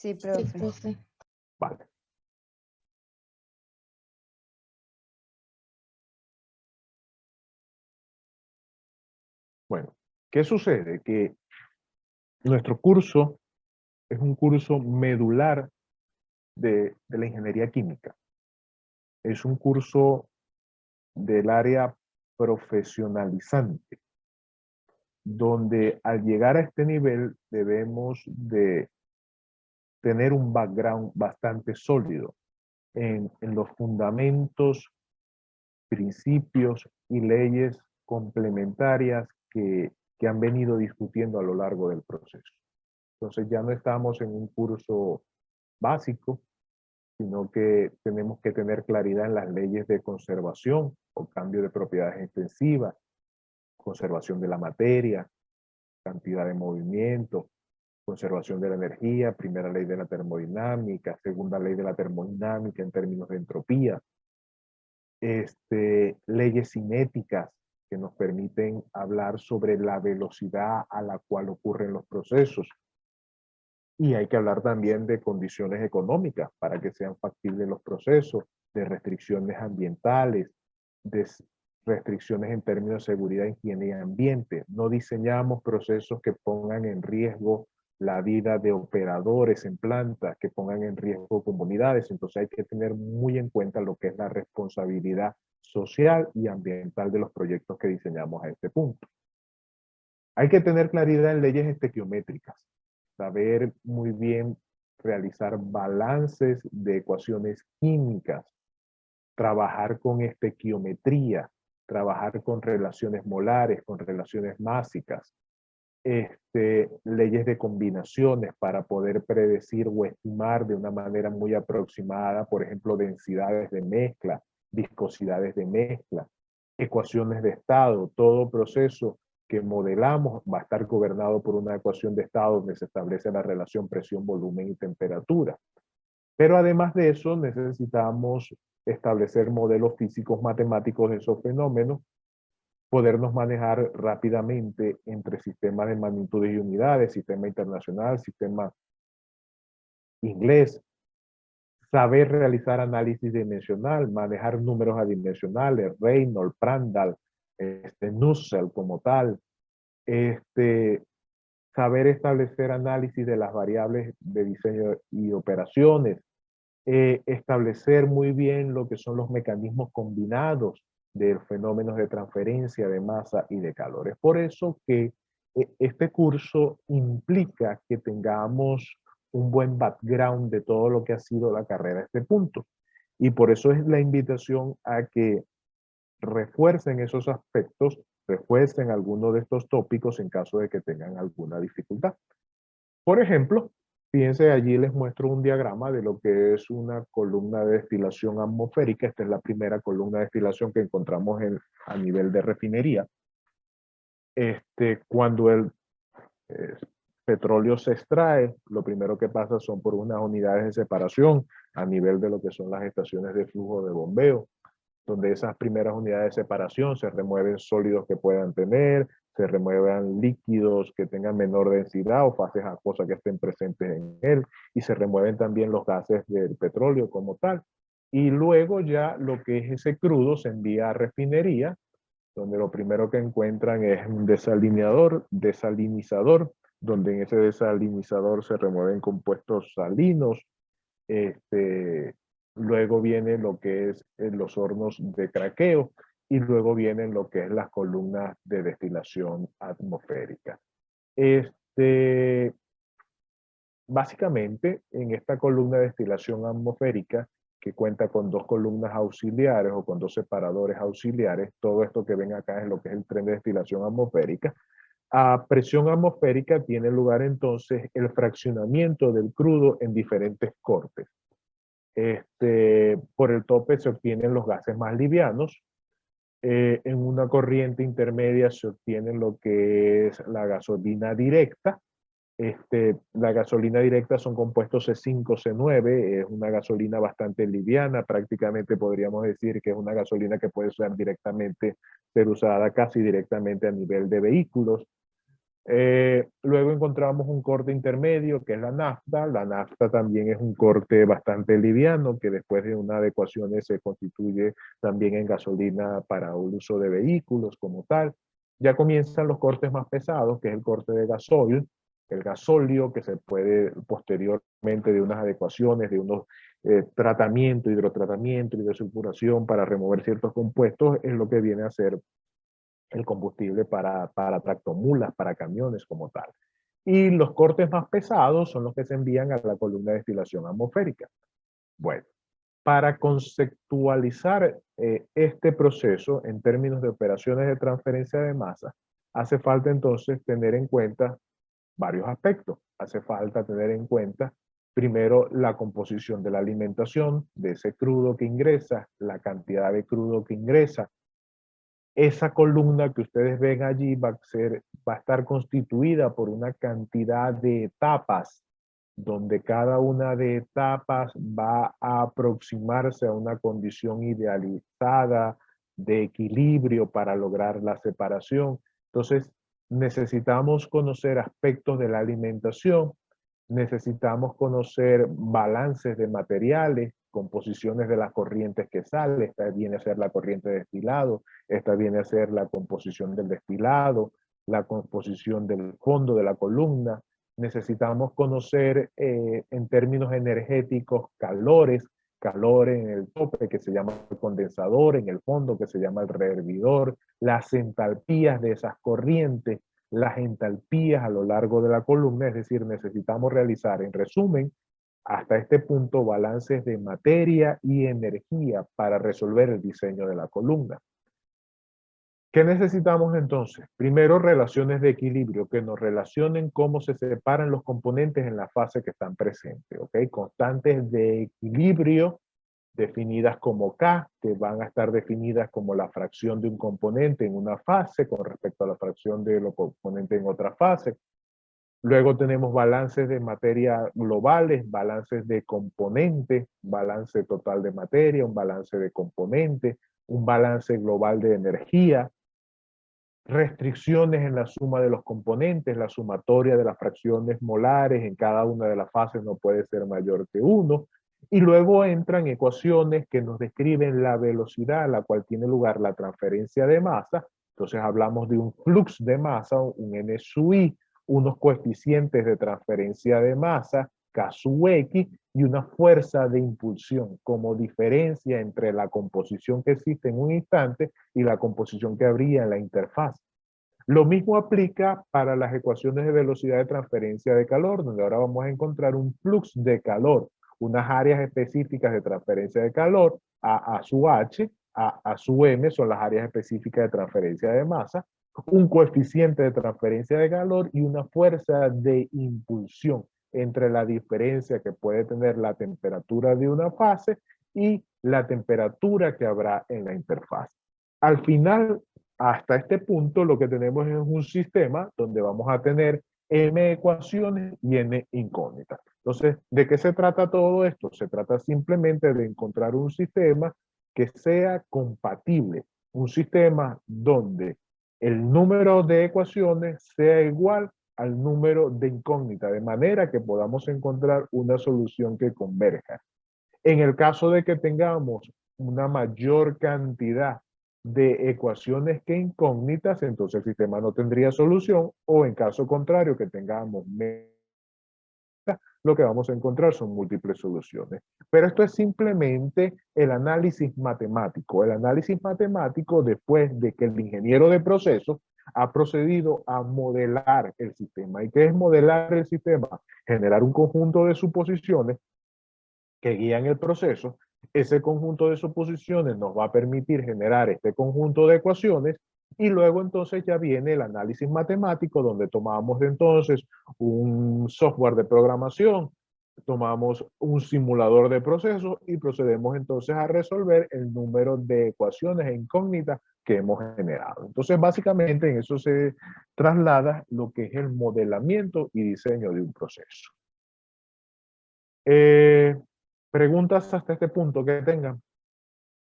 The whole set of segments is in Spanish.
Sí, Sí, profe. profe. Vale. Bueno, ¿qué sucede? Que nuestro curso es un curso medular de la ingeniería química. Es un curso del área profesionalizante, donde al llegar a este nivel debemos de tener un background bastante sólido en los fundamentos, principios y leyes complementarias que han venido discutiendo a lo largo del proceso. Entonces ya no estamos en un curso básico, sino que tenemos que tener claridad en las leyes de conservación o cambio de propiedades extensivas, conservación de la materia, cantidad de movimiento, conservación de la energía, primera ley de la termodinámica, segunda ley de la termodinámica en términos de entropía, leyes cinéticas que nos permiten hablar sobre la velocidad a la cual ocurren los procesos. Y hay que hablar también de condiciones económicas para que sean factibles los procesos, de restricciones ambientales, de restricciones en términos de seguridad, higiene y ambiente. No diseñamos procesos que pongan en riesgo la vida de operadores en plantas, que pongan en riesgo comunidades. Entonces hay que tener muy en cuenta lo que es la responsabilidad social y ambiental de los proyectos que diseñamos a este punto. Hay que tener claridad en leyes estequiométricas, saber muy bien realizar balances de ecuaciones químicas, trabajar con estequiometría, trabajar con relaciones molares, con relaciones másicas, leyes de combinaciones para poder predecir o estimar de una manera muy aproximada, por ejemplo, densidades de mezcla, viscosidades de mezcla, ecuaciones de estado. Todo proceso que modelamos va a estar gobernado por una ecuación de estado donde se establece la relación presión, volumen y temperatura. Pero además de eso necesitamos establecer modelos físicos matemáticos de esos fenómenos, podernos manejar rápidamente entre sistemas de magnitudes y unidades, sistema internacional, sistema inglés, saber realizar análisis dimensional, manejar números adimensionales, Reynolds, Prandtl, Nusselt como tal, saber establecer análisis de las variables de diseño y operaciones, establecer muy bien lo que son los mecanismos combinados de fenómenos de transferencia de masa y de calor. Es por eso que este curso implica que tengamos un buen background de todo lo que ha sido la carrera a este punto. Y por eso es la invitación a que refuercen esos aspectos, refuercen algunos de estos tópicos en caso de que tengan alguna dificultad. Por ejemplo, fíjense, allí les muestro un diagrama de lo que es una columna de destilación atmosférica. Esta es la primera columna de destilación que encontramos a nivel de refinería. Cuando el petróleo se extrae, lo primero que pasa son por unas unidades de separación a nivel de lo que son las estaciones de flujo de bombeo, donde esas primeras unidades de separación se remueven sólidos que puedan tener, se remuevan líquidos que tengan menor densidad o fases acuosas que estén presentes en él, y se remueven también los gases del petróleo como tal. Y luego ya lo que es ese crudo se envía a refinería, donde lo primero que encuentran es un desalinizador, donde en ese desalinizador se remueven compuestos salinos. Luego viene lo que es los hornos de craqueo y luego vienen lo que es las columnas de destilación atmosférica. Básicamente, en esta columna de destilación atmosférica, que cuenta con dos columnas auxiliares o con dos separadores auxiliares, todo esto que ven acá es lo que es el tren de destilación atmosférica. A presión atmosférica tiene lugar entonces el fraccionamiento del crudo en diferentes cortes. Por el tope se obtienen los gases más livianos. En una corriente intermedia se obtiene lo que es la gasolina directa. La gasolina directa son compuestos C5, C9, es una gasolina bastante liviana, prácticamente podríamos decir que es una gasolina que puede ser usada casi directamente a nivel de vehículos. Luego encontramos un corte intermedio, que es la nafta. La nafta también es un corte bastante liviano, que después de una adecuación se constituye también en gasolina para el uso de vehículos como tal. Ya comienzan los cortes más pesados, que es el corte de gasoil, el gasóleo, que se puede posteriormente de unas adecuaciones, de unos tratamiento, hidrotratamiento, hidrosulfuración para remover ciertos compuestos, es lo que viene a ser el combustible para tractomulas, para camiones como tal. Y los cortes más pesados son los que se envían a la columna de destilación atmosférica. Bueno, para conceptualizar este proceso en términos de operaciones de transferencia de masa, hace falta entonces tener en cuenta varios aspectos. Hace falta tener en cuenta primero la composición de la alimentación, de ese crudo que ingresa, la cantidad de crudo que ingresa. Esa columna que ustedes ven allí va a estar constituida por una cantidad de etapas, donde cada una de etapas va a aproximarse a una condición idealizada de equilibrio para lograr la separación. Entonces, necesitamos conocer aspectos de la alimentación, necesitamos conocer balances de materiales, composiciones de las corrientes que salen. Esta viene a ser la corriente de destilado, esta viene a ser la composición del destilado, la composición del fondo de la columna. Necesitamos conocer en términos energéticos calores, calor en el tope que se llama el condensador, en el fondo que se llama el rehervidor, las entalpías de esas corrientes, las entalpías a lo largo de la columna, es decir, necesitamos realizar, en resumen, hasta este punto, balances de materia y energía para resolver el diseño de la columna. ¿Qué necesitamos entonces? Primero, relaciones de equilibrio que nos relacionen cómo se separan los componentes en la fase que están presentes, ¿ok? Constantes de equilibrio definidas como K, que van a estar definidas como la fracción de un componente en una fase con respecto a la fracción de los componentes en otra fase. Luego tenemos balances de materia globales, balances de componentes, balance total de materia, un balance de componentes, un balance global de energía, restricciones en la suma de los componentes, la sumatoria de las fracciones molares en cada una de las fases no puede ser mayor que 1, y luego entran ecuaciones que nos describen la velocidad a la cual tiene lugar la transferencia de masa. Entonces hablamos de un flux de masa, un N sub I, unos coeficientes de transferencia de masa, K sub X, y una fuerza de impulsión como diferencia entre la composición que existe en un instante y la composición que habría en la interfaz. Lo mismo aplica para las ecuaciones de velocidad de transferencia de calor, donde ahora vamos a encontrar un flux de calor, unas áreas específicas de transferencia de calor, A sub H, A sub M son las áreas específicas de transferencia de masa, un coeficiente de transferencia de calor y una fuerza de impulsión entre la diferencia que puede tener la temperatura de una fase y la temperatura que habrá en la interfaz. Al final, hasta este punto, lo que tenemos es un sistema donde vamos a tener m ecuaciones y n incógnitas. Entonces, ¿de qué se trata todo esto? Se trata simplemente de encontrar un sistema que sea compatible, un sistema donde el número de ecuaciones sea igual al número de incógnitas, de manera que podamos encontrar una solución que converja. En el caso de que tengamos una mayor cantidad de ecuaciones que incógnitas, entonces el sistema no tendría solución, o en caso contrario, que tengamos lo que vamos a encontrar son múltiples soluciones. Pero esto es simplemente el análisis matemático. El análisis matemático después de que el ingeniero de procesos ha procedido a modelar el sistema. ¿Y qué es modelar el sistema? Generar un conjunto de suposiciones que guían el proceso. Ese conjunto de suposiciones nos va a permitir generar este conjunto de ecuaciones y luego entonces ya viene el análisis matemático donde tomamos entonces un software de programación, tomamos un simulador de procesos y procedemos entonces a resolver el número de ecuaciones e incógnitas que hemos generado. Entonces básicamente en eso se traslada lo que es el modelamiento y diseño de un proceso. Preguntas hasta este punto que tengan.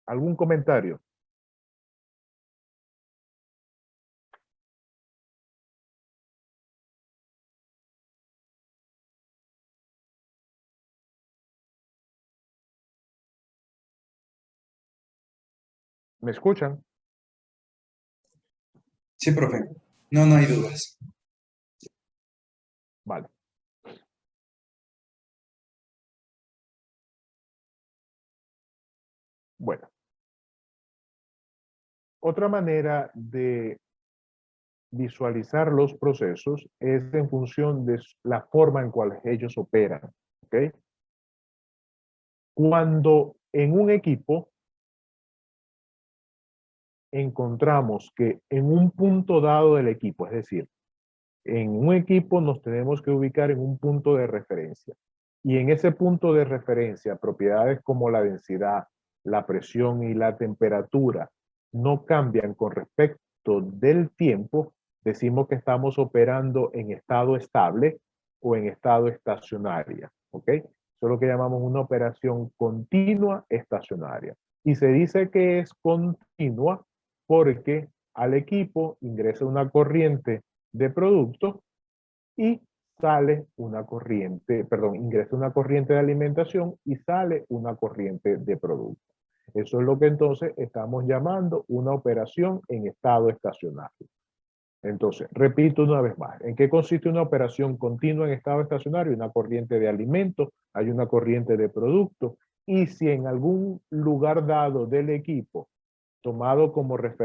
¿Algún comentario? ¿Me escuchan? Sí, profe. No, no hay dudas. Vale. Bueno. Otra manera de visualizar los procesos es en función de la forma en cual ellos operan. ¿Ok? Cuando en un equipo encontramos que en un punto dado del equipo, es decir, en un equipo nos tenemos que ubicar en un punto de referencia. Y en ese punto de referencia, propiedades como la densidad, la presión y la temperatura no cambian con respecto del tiempo, decimos que estamos operando en estado estable o en estado estacionaria. ¿Ok? Eso es lo que llamamos una operación continua estacionaria. Y se dice que es continua porque al equipo ingresa una corriente de producto y sale una corriente, perdón, ingresa una corriente de alimentación y sale una corriente de producto. Eso es lo que entonces estamos llamando una operación en estado estacionario. Entonces, repito una vez más, ¿en qué consiste una operación continua en estado estacionario? Una corriente de alimentos, hay una corriente de producto, y si en algún lugar dado del equipo, tomado como referencia,